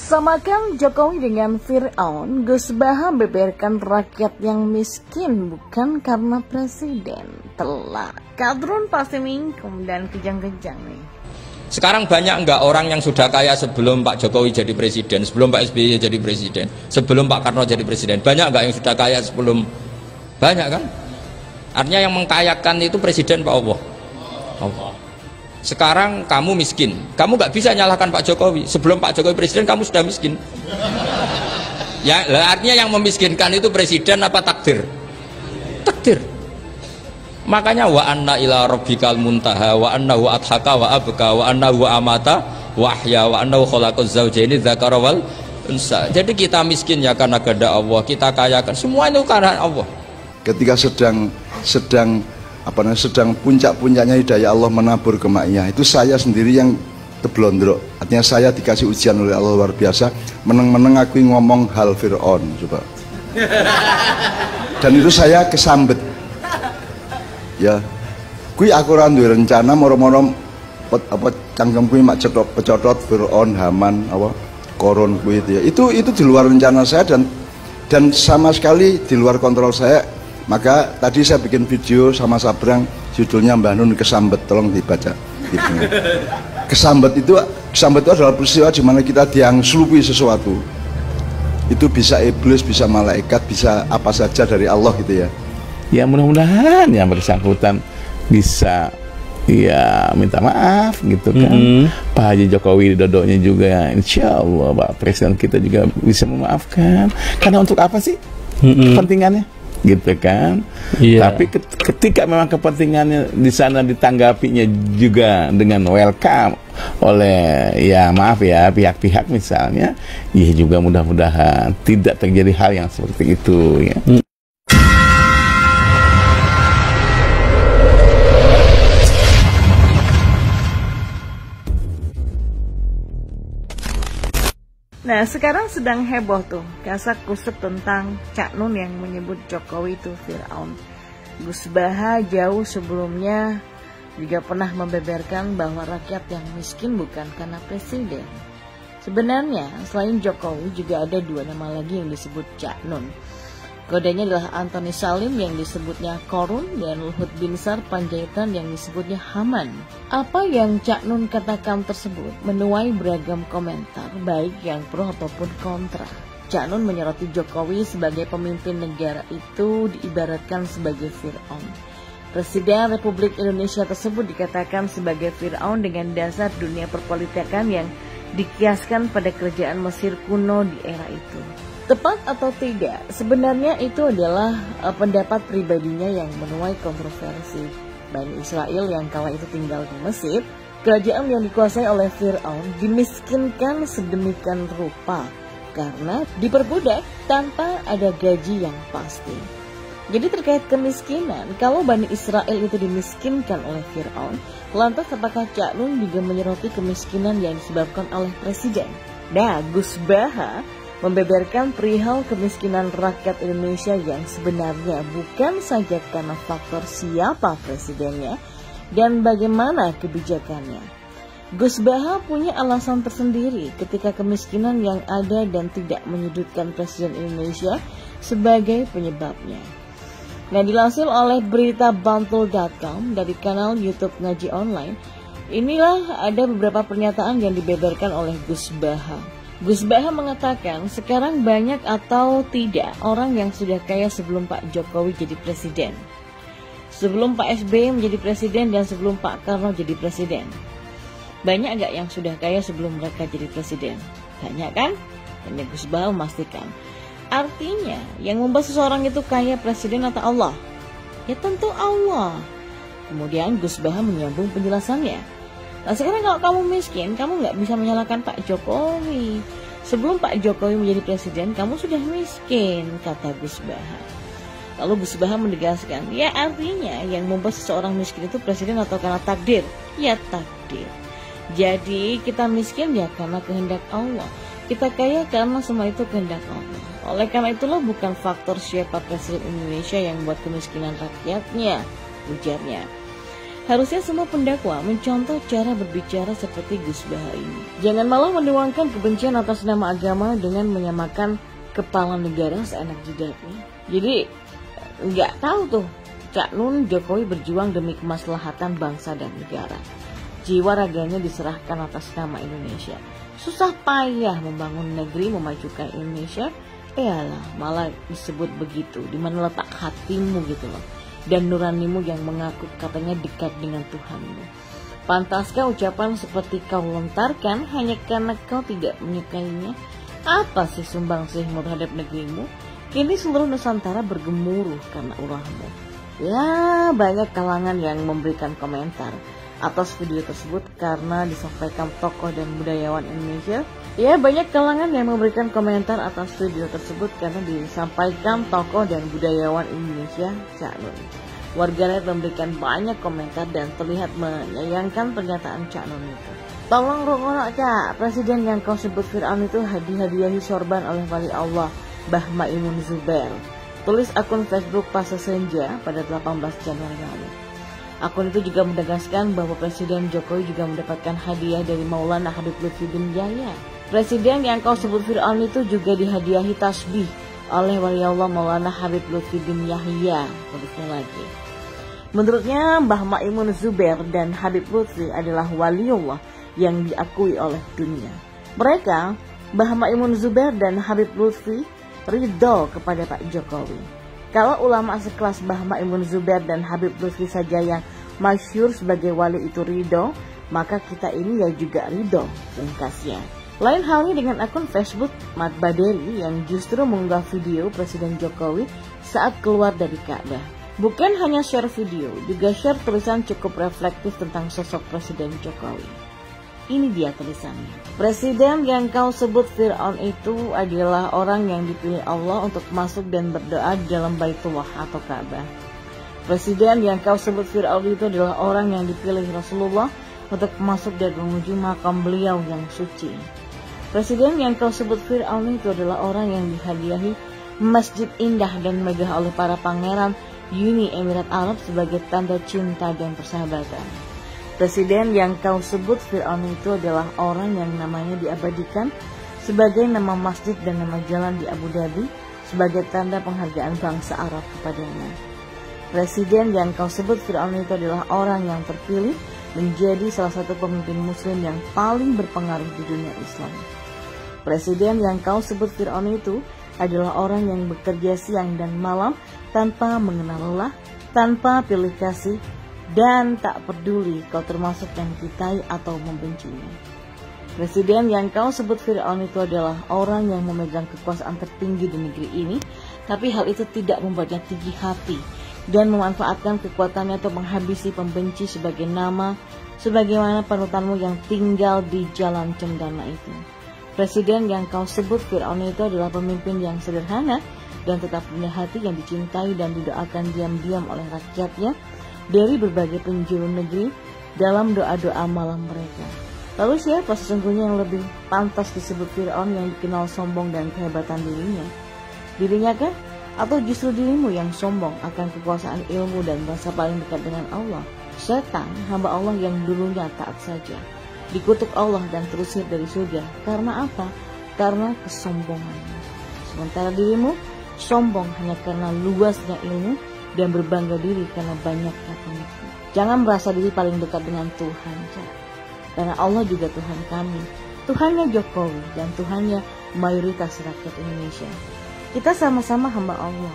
Samakan Jokowi dengan Fir'aun, Gus Baha beberkan rakyat yang miskin bukan karena presiden. Telah kadrun pasti mingkum dan kejang-kejang nih. Sekarang banyak enggak orang yang sudah kaya sebelum Pak Jokowi jadi presiden, sebelum Pak SBY jadi presiden, sebelum Pak Karno jadi presiden? Banyak enggak yang sudah kaya sebelum? Banyak kan? Artinya yang mengkayakan itu presiden Pak Allah. Allah. Sekarang kamu miskin, kamu nggak bisa nyalahkan Pak Jokowi. Sebelum Pak Jokowi presiden kamu sudah miskin. Ya, artinya yang memiskinkan itu presiden apa takdir? Takdir. Makanya wa anna ila rabbikal muntaha wa annahu adhaka wa abka wa annahu amata wa ahya wa annahu khalaqaz zawjaini dzakara wal unsa. Jadi kita miskin ya karena kehendak Allah, kita kaya kan semua itu karena Allah. Ketika sedang puncak-puncaknya hidayah Allah menabur ke maknya, itu saya sendiri yang teblondrok. Artinya saya dikasih ujian oleh Allah luar biasa, meneng-meneng aku ngomong hal Fir'aun coba. Dan itu saya kesambet. Ya, kui aku ora duwe rencana moro-moro cangkem kui mak pecotot Fir'aun, Haman, Korun kui itu ya. Itu di luar rencana saya dan sama sekali di luar kontrol saya. Maka tadi saya bikin video sama Sabrang, judulnya Mbah Nun Kesambet, tolong dibaca. Kesambet itu adalah peristiwa di mana kita diangselupi sesuatu. Itu bisa iblis, bisa malaikat, bisa apa saja dari Allah gitu ya. Ya mudah-mudahan yang bersangkutan bisa ya minta maaf gitu kan. Pak Haji Jokowi Dodonya juga insya Allah Pak Presiden kita juga bisa memaafkan. Karena untuk apa sih kepentingannya? Gitu kan, tapi ketika memang kepentingannya di sana ditanggapinya juga dengan welcome oleh ya maaf ya pihak-pihak misalnya, ya juga mudah-mudahan tidak terjadi hal yang seperti itu ya. Nah, sekarang sedang heboh tuh kasak kusuk tentang Cak Nun yang menyebut Jokowi itu Fir'aun. Gus Baha jauh sebelumnya juga pernah membeberkan bahwa rakyat yang miskin bukan karena presiden. Sebenarnya selain Jokowi juga ada dua nama lagi yang disebut Cak Nun. Kodenya adalah Antoni Salim yang disebutnya Korun dan Luhut Binsar Panjaitan yang disebutnya Haman. Apa yang Cak Nun katakan tersebut menuai beragam komentar baik yang pro ataupun kontra. Cak Nun menyoroti Jokowi sebagai pemimpin negara itu diibaratkan sebagai Fir'aun. Presiden Republik Indonesia tersebut dikatakan sebagai Fir'aun dengan dasar dunia perpolitikan yang dikiaskan pada kerajaan Mesir kuno di era itu. Tepat atau tidak, sebenarnya itu adalah pendapat pribadinya yang menuai kontroversi. Bani Israel yang kala itu tinggal di Mesir, kerajaan yang dikuasai oleh Fir'aun dimiskinkan sedemikian rupa karena diperbudak tanpa ada gaji yang pasti. Jadi terkait kemiskinan, kalau Bani Israel itu dimiskinkan oleh Fir'aun, lantas apakah Cak Nun juga menyoroti kemiskinan yang disebabkan oleh presiden? Nah, Gus Baha membeberkan perihal kemiskinan rakyat Indonesia yang sebenarnya bukan saja karena faktor siapa presidennya dan bagaimana kebijakannya. Gus Baha punya alasan tersendiri ketika kemiskinan yang ada dan tidak menyudutkan Presiden Indonesia sebagai penyebabnya. Nah, dilansir oleh berita bantul.com dari kanal YouTube Ngaji Online, inilah ada beberapa pernyataan yang dibeberkan oleh Gus Baha. Gus Baha mengatakan sekarang banyak atau tidak orang yang sudah kaya sebelum Pak Jokowi jadi presiden, sebelum Pak SBY menjadi presiden dan sebelum Pak Karno jadi presiden. Banyak gak yang sudah kaya sebelum mereka jadi presiden? Banyak kan? Dan Gus Baha memastikan. Artinya yang membuat seseorang itu kaya presiden atau Allah? Ya tentu Allah. Kemudian Gus Baha menyambung penjelasannya. Nah, sekarang kalau kamu miskin, kamu nggak bisa menyalahkan Pak Jokowi. Sebelum Pak Jokowi menjadi presiden, kamu sudah miskin, kata Gus Baha. Lalu Gus Baha menegaskan, ya artinya yang membuat seseorang miskin itu presiden atau karena takdir? Ya takdir. Jadi kita miskin ya karena kehendak Allah. Kita kaya karena semua itu kehendak Allah. Oleh karena itulah bukan faktor siapa presiden Indonesia yang membuat kemiskinan rakyatnya, ujarnya. Harusnya semua pendakwa mencontoh cara berbicara seperti Gus Baha ini. Jangan malah menuangkan kebencian atas nama agama dengan menyamakan kepala negara seenak jidatnya. Jadi nggak tahu tuh Cak Nun Jokowi berjuang demi kemaslahatan bangsa dan negara. Jiwa raganya diserahkan atas nama Indonesia. Susah payah membangun negeri, memajukan Indonesia. Malah disebut begitu. Di mana letak hatimu gitu loh. Dan nuranimu yang mengaku katanya dekat dengan Tuhanmu. Pantaskah ucapan seperti kau lontarkan hanya karena kau tidak menyukainya? Apa sih sumbangsihmu terhadap negerimu? Kini seluruh Nusantara bergemuruh karena ulahmu. Ya, banyak kalangan yang memberikan komentar atas video tersebut karena disampaikan tokoh dan budayawan Indonesia. Ya, banyak kalangan yang memberikan komentar atas video tersebut karena disampaikan tokoh dan budayawan Indonesia, Cak Nun. Warganet memberikan banyak komentar dan terlihat menyayangkan pernyataan Cak Nun itu. Tolong rokok Cak, presiden yang kau sebut Fir'aun itu dihadiahi sorban oleh wali Allah, Mbah Maimun Zubair. Tulis akun Facebook Pasca Senja pada 18 Januari lalu. Akun itu juga menegaskan bahwa Presiden Jokowi juga mendapatkan hadiah dari Maulana Habib Lutfi bin Yahya. Presiden yang kau sebut Fir'aun itu juga dihadiahi tasbih oleh wali Allah Maulana Habib Lutfi bin Yahya. Tulisnya lagi. Menurutnya Mbah Maimun Zubair dan Habib Lutfi adalah waliullah yang diakui oleh dunia. Mereka, Mbah Maimun Zubair dan Habib Lutfi, ridho kepada Pak Jokowi. Kalau ulama sekelas Mbah Maimun Zubair dan Habib Lutfi saja yang masyhur sebagai wali itu ridho, maka kita ini ya juga ridho, ringkasnya. Lain halnya dengan akun Facebook Mat Baderi yang justru mengunggah video Presiden Jokowi saat keluar dari Ka'bah. Bukan hanya share video, juga share tulisan cukup reflektif tentang sosok Presiden Jokowi. Ini dia tulisannya. Presiden yang kau sebut Fir'aun itu adalah orang yang dipilih Allah untuk masuk dan berdoa di dalam Baitullah atau Ka'bah. Presiden yang kau sebut Fir'aun itu adalah orang yang dipilih Rasulullah untuk masuk dan menuju makam beliau yang suci. Presiden yang kau sebut Fir'aun itu adalah orang yang dihadiahi masjid indah dan megah oleh para pangeran Uni Emirat Arab sebagai tanda cinta dan persahabatan. Presiden yang kau sebut Fir'aun itu adalah orang yang namanya diabadikan sebagai nama masjid dan nama jalan di Abu Dhabi sebagai tanda penghargaan bangsa Arab kepadanya. Presiden yang kau sebut Fir'aun itu adalah orang yang terpilih menjadi salah satu pemimpin muslim yang paling berpengaruh di dunia Islam. Presiden yang kau sebut Fir'aun itu adalah orang yang bekerja siang dan malam tanpa mengenal lelah, tanpa pilih kasih, dan tak peduli kau termasuk yang dicintai atau membencinya. Presiden yang kau sebut Fir'aun itu adalah orang yang memegang kekuasaan tertinggi di negeri ini, tapi hal itu tidak membuatnya tinggi hati dan memanfaatkan kekuatannya untuk menghabisi pembenci sebagai nama, sebagaimana panutanmu yang tinggal di jalan cendana itu. Presiden yang kau sebut Fir'aun itu adalah pemimpin yang sederhana dan tetap punya hati yang dicintai dan didoakan diam-diam oleh rakyatnya dari berbagai penjuru negeri dalam doa-doa malam mereka. Lalu siapa sesungguhnya yang lebih pantas disebut Fir'aun yang dikenal sombong dan kehebatan dirinya? Dirinya kah? Atau justru dirimu yang sombong akan kekuasaan ilmu dan merasa paling dekat dengan Allah? Setan, hamba Allah yang dulunya taat saja, dikutuk Allah dan terusir dari surga. Karena apa? Karena kesombongannya. Sementara dirimu sombong hanya karena luasnya ilmu dan berbangga diri karena banyaknya pengikut. Jangan merasa diri paling dekat dengan Tuhan, karena Allah juga Tuhan kami, Tuhannya Jokowi dan Tuhannya mayoritas rakyat Indonesia. Kita sama-sama hamba Allah.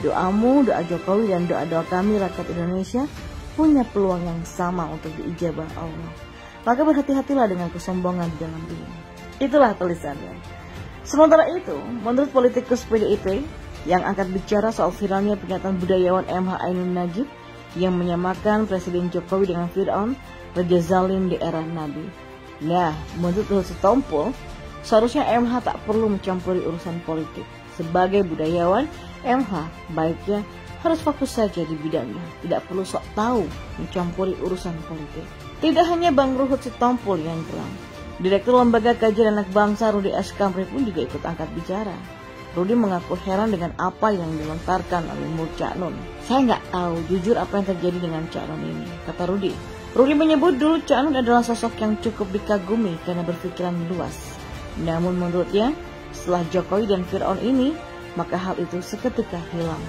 Doamu, doa Jokowi dan doa-doa kami rakyat Indonesia punya peluang yang sama untuk diijabah Allah. Maka berhati-hatilah dengan kesombongan di dalam diri. Itulah tulisannya. Sementara itu, menurut politikus PDIP yang angkat bicara soal viralnya pernyataan budayawan MH Ainun Najib yang menyamakan Presiden Jokowi dengan Fir'aun, raja zalim di era Nabi. Nah, menurut Luhut Sitompul, seharusnya MH tak perlu mencampuri urusan politik. Sebagai budayawan, MH baiknya harus fokus saja di bidangnya, tidak perlu sok tahu mencampuri urusan politik. Tidak hanya Bang Luhut Sitompul yang geram, Direktur Lembaga Kajian Anak Bangsa Rudi S. Kamri pun juga ikut angkat bicara. Rudi mengaku heran dengan apa yang dilontarkan oleh mulut Cak Nun. Saya nggak tahu jujur apa yang terjadi dengan Cak Nun ini, kata Rudi. Rudi menyebut dulu Cak Nun adalah sosok yang cukup dikagumi karena berpikiran luas. Namun menurutnya, setelah Jokowi dan Fir'aun ini, maka hal itu seketika hilang.